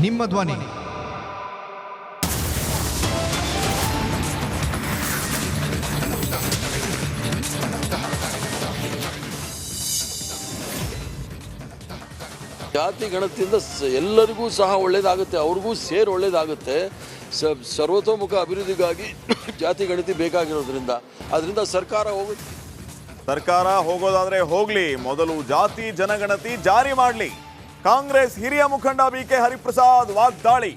ನಿಮ್ಮ ಧ್ವನಿ. ಜಾತಿ ಗಣತಿಯಿಂದ ಎಲ್ಲರಿಗೂ ಸಹ ಒಳ್ಳೆಯದಾಗುತ್ತೆ, ಅವ್ರಿಗೂ ಸೇರಿ ಒಳ್ಳೆಯದಾಗುತ್ತೆ. ಸರ್ವತೋಮುಖ ಅಭಿವೃದ್ಧಿಗಾಗಿ ಜಾತಿ ಗಣತಿ ಬೇಕಾಗಿರೋದ್ರಿಂದ ಅದರಿಂದ ಸರ್ಕಾರ ಹೋಗೋದಾದ್ರೆ ಹೋಗ್ಲಿ, ಮೊದಲು ಜಾತಿ ಜನಗಣತಿ ಜಾರಿ ಮಾಡಲಿ. ಕಾಂಗ್ರೆಸ್ ಹಿರಿಯ ಮುಖಂಡ ಬಿಕೆ ಹರಿಪ್ರಸಾದ್ ವಾಗ್ದಾಳಿ.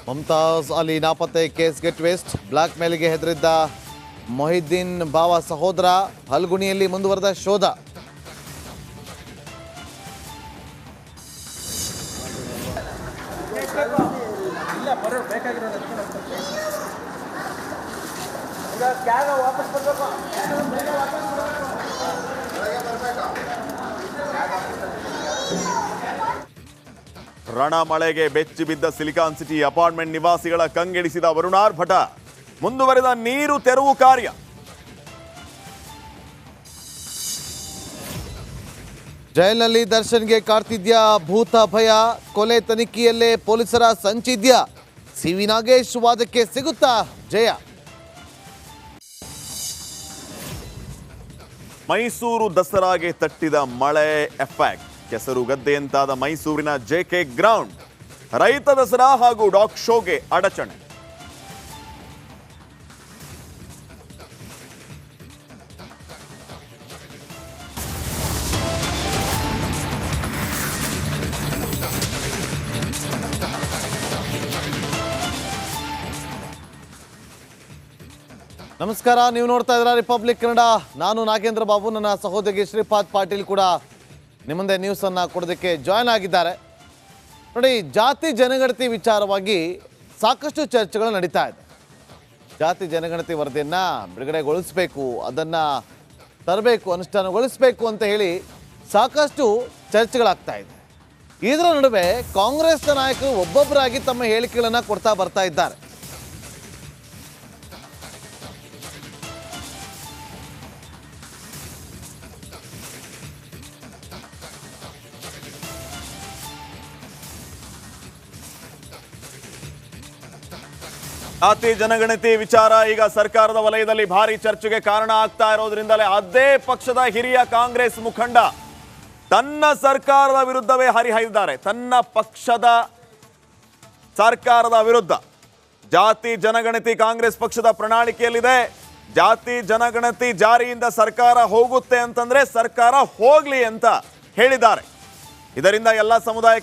ಮುಮ್ತಾಜ್ ಅಲಿ ನಾಪತ್ತೆ ಕೇಸ್ಗೆ ಟ್ವಿಸ್ಟ್. ಬ್ಲಾಕ್ ಮೇಲ್ಗೆ ಹೆದರಿದ್ದ ಮೊಹಿದ್ದೀನ್ ಬಾವ ಸಹೋದರ ಹಲ್ಗುಣಿಯಲ್ಲಿ ಮುಂದುವರೆದ ಶೋಧ. ರಣ ಮಳೆಗೆ ಬೆಚ್ಚಿ ಬಿದ್ದ ಸಿಲಿಕಾನ್ ಸಿಟಿ ಅಪಾರ್ಟ್ಮೆಂಟ್ ನಿವಾಸಿಗಳ ಕಂಗೆಡಿಸಿದ ವರುಣಾರ್ ಭಟ. ಮುಂದುವರೆದ ನೀರು ತೆರವು ಕಾರ್ಯ. ಜೈಲಿನಲ್ಲಿ ದರ್ಶನ್ಗೆ ಕಾಡ್ತಿದ್ಯಾ ಭೂತ ಭಯ. ಕೊಲೆ ತನಿಖೆಯಲ್ಲೇ ಪೊಲೀಸರ ಸಂಚಿದ್ಯ. ಸಿವಿ ನಾಗೇಶ್ ವಾದಕ್ಕೆ ಸಿಗುತ್ತಾ ಜಯ? ಮೈಸೂರು ದಸರಾಗೆ ತಟ್ಟಿದ ಮಳೆ ಎಫೆಕ್ಟ್. ಕೆಸರು ಗದ್ದೆಯಂತಾದ ಮೈಸೂರಿನ ಜೆಕೆ ಗ್ರೌಂಡ್. ರೈತ ದಸರಾ ಹಾಗೂ ಡಾಗ್ ಶೋಗೆ ಅಡಚಣೆ. ನಮಸ್ಕಾರ, ನೀವು ನೋಡ್ತಾ ಇದ್ದೀರಾ ರಿಪಬ್ಲಿಕ್ ಕನ್ನಡ. ನಾನು ನಾಗೇಂದ್ರ ಬಾಬು, ನನ್ನ ಸಹೋದರಿ ಶ್ರೀಪಾದ್ ಪಾಟೀಲ್ ಕೂಡ ನಿಮ್ಮ ಮುಂದೆ ನ್ಯೂಸನ್ನು ಕೊಡೋದಕ್ಕೆ ಜಾಯ್ನ್ ಆಗಿದ್ದಾರೆ. ನೋಡಿ, ಜಾತಿ ಜನಗಣತಿ ವಿಚಾರವಾಗಿ ಸಾಕಷ್ಟು ಚರ್ಚೆಗಳು ನಡೀತಾ ಇದೆ. ಜಾತಿ ಜನಗಣತಿ ವರದಿಯನ್ನು ಬಿಡುಗಡೆಗೊಳಿಸಬೇಕು, ಅದನ್ನು ತರಬೇಕು, ಅನುಷ್ಠಾನಗೊಳಿಸಬೇಕು ಅಂತ ಹೇಳಿ ಸಾಕಷ್ಟು ಚರ್ಚೆಗಳಾಗ್ತಾ ಇದೆ. ಇದರ ನಡುವೆ ಕಾಂಗ್ರೆಸ್ನ ನಾಯಕರು ಒಬ್ಬೊಬ್ಬರಾಗಿ ತಮ್ಮ ಹೇಳಿಕೆಗಳನ್ನು ಕೊಡ್ತಾ ಬರ್ತಾ ಇದ್ದಾರೆ. ಜಾತಿ ಜನಗಣತಿ ವಿಚಾರ ಈಗ ಸರ್ಕಾರದ ವಲಯದಲ್ಲಿ ಭಾರಿ ಚರ್ಚೆಗೆ ಕಾರಣ ಆಗ್ತಾ ಇರೋದ್ರಿಂದಲೇ ಅದೇ ಪಕ್ಷದ ಹಿರಿಯ ಕಾಂಗ್ರೆಸ್ ಮುಖಂಡ ತನ್ನ ಸರ್ಕಾರದ ವಿರುದ್ಧವೇ ಹರಿಹಾಯ್ದಿದ್ದಾರೆ. ತನ್ನ ಪಕ್ಷದ ಸರ್ಕಾರದ ವಿರುದ್ಧ ಜಾತಿ ಜನಗಣತಿ ಕಾಂಗ್ರೆಸ್ ಪಕ್ಷದ ಪ್ರಣಾಳಿಕೆಯಲ್ಲಿದೆ. ಜಾತಿ ಜನಗಣತಿ ಜಾರಿಯಿಂದ ಸರ್ಕಾರ ಹೋಗುತ್ತೆ ಅಂತಂದ್ರೆ ಸರ್ಕಾರ ಹೋಗ್ಲಿ ಅಂತ ಹೇಳಿದ್ದಾರೆ. ಇದರಿಂದ ಎಲ್ಲ ಸಮುದಾಯಕ್ಕೆ